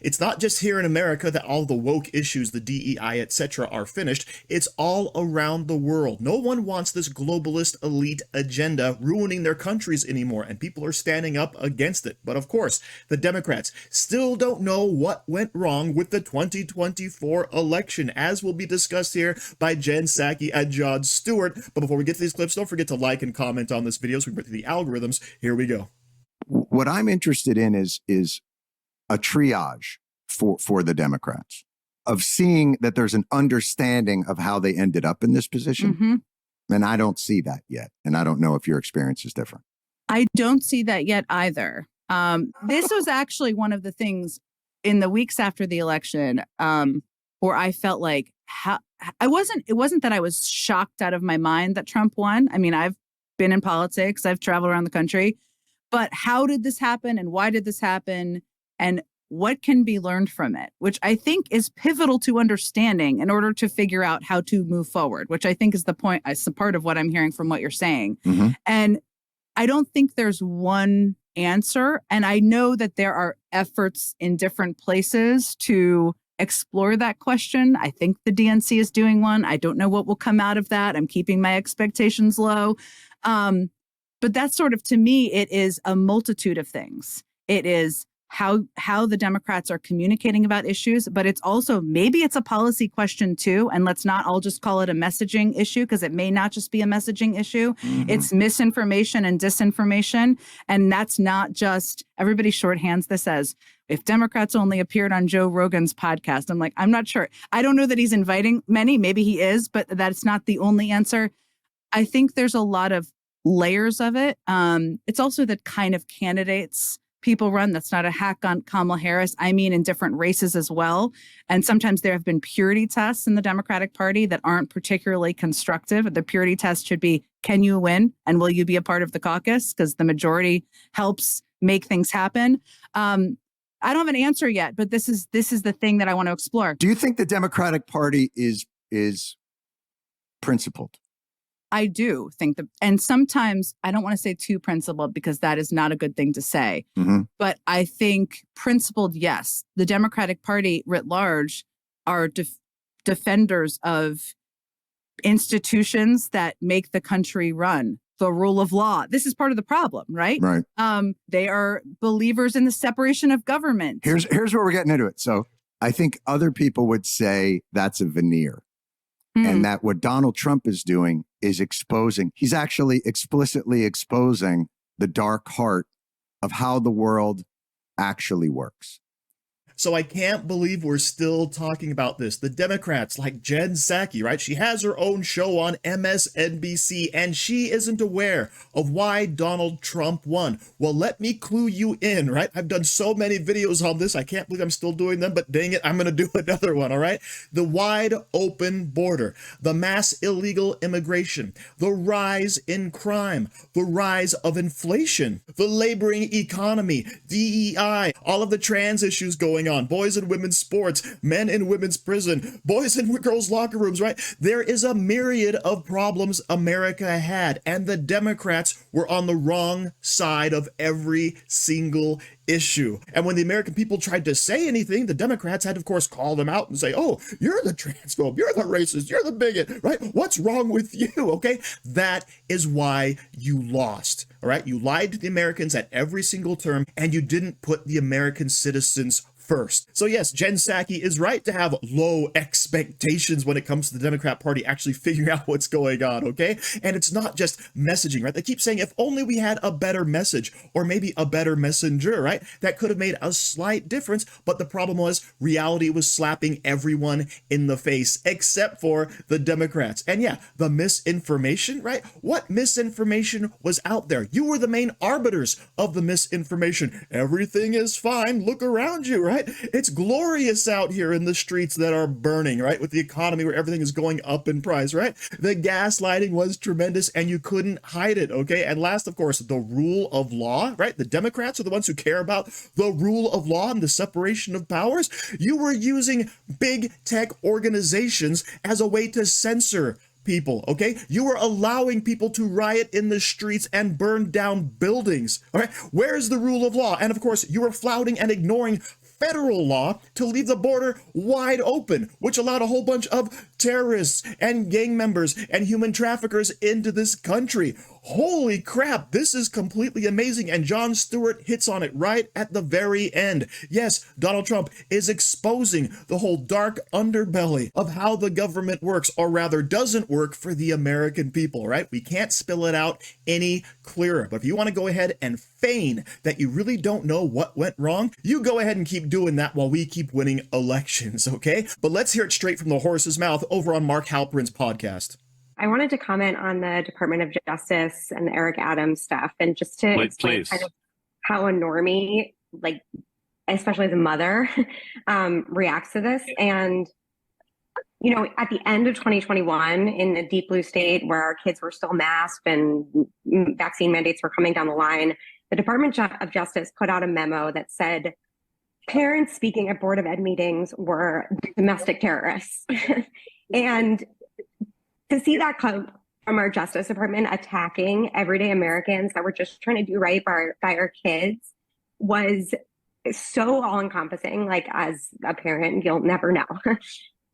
It's not just here in America that all the woke issues, the DEI, etc. are finished. It's all around the world. No one wants this globalist elite agenda ruining their countries anymore, and people are standing up against it. But of course, the Democrats still don't know what went wrong with the 2024 election, as will be discussed here by Jen Psaki and John Stewart. But before we get to these clips, don't forget to like and comment on this video so we can get to the algorithms. Here we go. What I'm interested in is a triage for the Democrats, of seeing that there's an understanding of how they ended up in this position. Mm-hmm. And I don't see that yet. And I don't know if your experience is different. I don't see that yet either. This was actually one of the things in the weeks after the election where I felt like it wasn't that I was shocked out of my mind that Trump won. I mean, I've been in politics, I've traveled around the country, but how did this happen and why did this happen and what can be learned from it, which I think is pivotal to understanding in order to figure out how to move forward, which I think is the point, is part of what I'm hearing from what you're saying. Mm-hmm. And I don't think there's one answer. And I know that there are efforts in different places to explore that question. I think the DNC is doing one. I don't know what will come out of that. I'm keeping my expectations low. But that's sort of, to me, it is a multitude of things. It is how the Democrats are communicating about issues, but it's also, maybe it's a policy question too. And let's not all just call it a messaging issue, because it may not just be a messaging issue. Mm-hmm. It's misinformation and disinformation. And that's not just, everybody shorthands this as, if Democrats only appeared on Joe Rogan's podcast. I'm like, I'm not sure. I don't know that he's inviting many. Maybe he is, but that's not the only answer. I think there's a lot of layers of it. It's also the kind of candidates people run. That's not a hack on Kamala Harris. I mean, in different races as well. And sometimes there have been purity tests in the Democratic Party that aren't particularly constructive. The purity test should be, can you win? And will you be a part of the caucus? Because the majority helps make things happen. I don't have an answer yet, but this is the thing that I want to explore. Do you think the Democratic Party is principled? I do think that, and sometimes I don't want to say too principled because that is not a good thing to say, mm-hmm. but I think principled, yes. The Democratic Party writ large are defenders of institutions that make the country run, the rule of law. This is part of the problem, right? Right. They are believers in the separation of government. Here's where we're getting into it. So I think other people would say that's a veneer. And that what Donald Trump is doing is he's actually explicitly exposing the dark heart of how the world actually works. So I can't believe we're still talking about this. The Democrats, like Jen Psaki, right? She has her own show on MSNBC, and she isn't aware of why Donald Trump won. Well, let me clue you in, right? I've done so many videos on this. I can't believe I'm still doing them, but dang it, I'm going to do another one, all right? The wide open border, the mass illegal immigration, the rise in crime, the rise of inflation, the laboring economy, DEI, all of the trans issues going on, boys and women's sports, men in women's prison, boys and girls locker rooms, right? There is a myriad of problems America had, and the Democrats were on the wrong side of every single issue. And when the American people tried to say anything, the Democrats had to, of course, call them out and say, oh, you're the transphobe, you're the racist, you're the bigot, right? What's wrong with you, okay? That is why you lost, all right? You lied to the Americans at every single term, and you didn't put the American citizens first. So yes, Jen Psaki is right to have low expectations when it comes to the Democrat Party actually figuring out what's going on, okay? And it's not just messaging, right? They keep saying, if only we had a better message or maybe a better messenger, right? That could have made a slight difference, but the problem was reality was slapping everyone in the face except for the Democrats. And yeah, the misinformation, right? What misinformation was out there? You were the main arbiters of the misinformation. Everything is fine. Look around you, right? It's glorious out here in the streets that are burning, right? With the economy where everything is going up in price, right? The gaslighting was tremendous and you couldn't hide it, okay? And last, of course, the rule of law, right? The Democrats are the ones who care about the rule of law and the separation of powers. You were using big tech organizations as a way to censor people, okay? You were allowing people to riot in the streets and burn down buildings, all right? Where's the rule of law? And of course, you were flouting and ignoring federal law to leave the border wide open, which allowed a whole bunch of terrorists and gang members and human traffickers into this country. Holy crap, this is completely amazing, and Jon Stewart hits on it right at the very end. Yes, Donald Trump is exposing the whole dark underbelly of how the government works, or rather doesn't work for the American people, right? We can't spill it out any clearer, but if you want to go ahead and feign that you really don't know what went wrong, you go ahead and keep doing that while we keep winning elections, okay? But let's hear it straight from the horse's mouth over on Mark Halperin's podcast. I wanted to comment on the Department of Justice and the Eric Adams stuff, and just to explain kind of how a normie, like especially the mother, reacts to this. And, you know, at the end of 2021, in the deep blue state where our kids were still masked and vaccine mandates were coming down the line, the Department of Justice put out a memo that said parents speaking at Board of Ed meetings were domestic terrorists. And to see that come from our Justice Department attacking everyday Americans that were just trying to do right by our kids was so all-encompassing. Like, as a parent, you'll never know.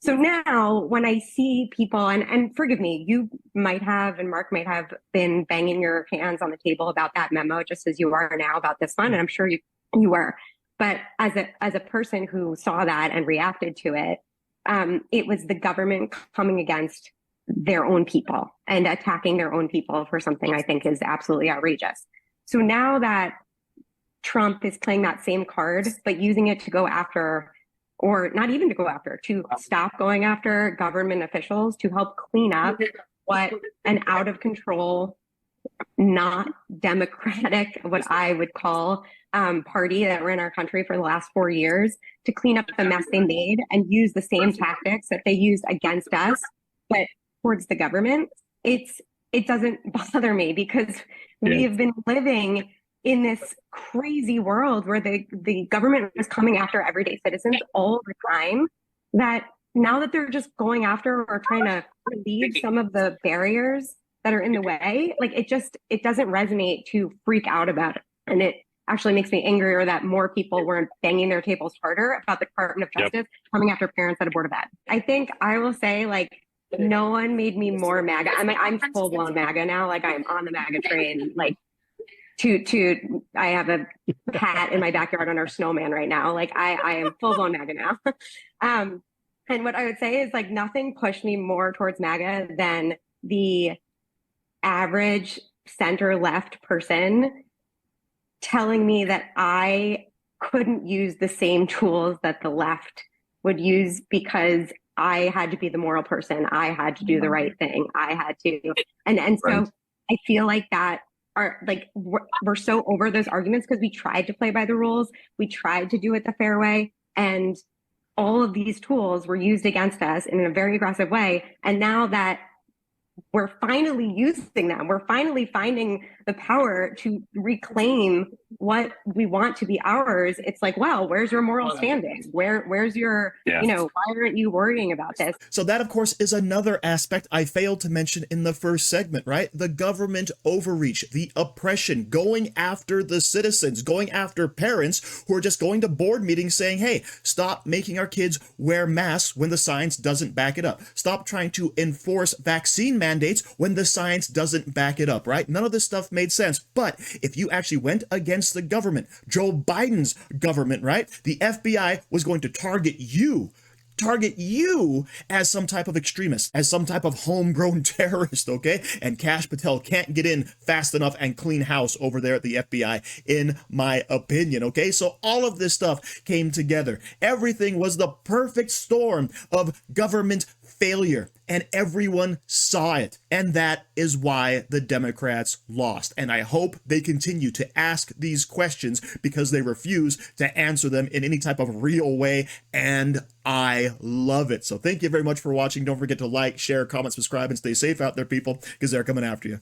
So now when I see people, and forgive me, you might have, and Mark might have been banging your hands on the table about that memo, just as you are now about this one, and I'm sure you were. But as a person who saw that and reacted to it, it was the government coming against their own people and attacking their own people for something I think is absolutely outrageous. So now that Trump is playing that same card, but using it to go after, or not even to go after, to stop going after government officials to help clean up what an out of control, not democratic, what I would call party that ran our country for the last 4 years, to clean up the mess they made and use the same tactics that they used against us, but towards the government. It doesn't bother me, because we have been living in this crazy world where the government is coming after everyday citizens all the time, that now that they're just going after or trying to relieve some of the barriers that are in the way, like it doesn't resonate to freak out about it. And it actually makes me angrier that more people weren't banging their tables harder about the Department of Justice coming after parents at a Board of Ed. I think I will say, like, no one made me more MAGA. I'm full blown MAGA now. Like, I'm on the MAGA train. Like, I have a hat in my backyard on our snowman right now. Like, I am full blown MAGA now. And what I would say is, like, nothing pushed me more towards MAGA than the average center left person telling me that I couldn't use the same tools that the left would use because I had to be the moral person. I had to do the right thing. I had to. And so I feel like that we're so over those arguments because we tried to play by the rules. We tried to do it the fair way. And all of these tools were used against us in a very aggressive way. And now that we're finally using them, we're finally finding the power to reclaim what we want to be ours. It's like, well, where's your moral standing? Where's your, why aren't you worrying about this? So that, of course, is another aspect I failed to mention in the first segment, right? The government overreach, the oppression, going after the citizens, going after parents who are just going to board meetings saying, hey, stop making our kids wear masks when the science doesn't back it up. Stop trying to enforce vaccine mandates when the science doesn't back it up, right? None of this stuff made sense. But if you actually went against the government, Joe Biden's government, right? The FBI was going to target you as some type of extremist, as some type of homegrown terrorist, okay? And Kash Patel can't get in fast enough and clean house over there at the FBI, in my opinion, okay? So all of this stuff came together. Everything was the perfect storm of government failure, and everyone saw it. And that is why the Democrats lost. And I hope they continue to ask these questions because they refuse to answer them in any type of real way. And I love it. So thank you very much for watching. Don't forget to like, share, comment, subscribe, and stay safe out there, people, because they're coming after you.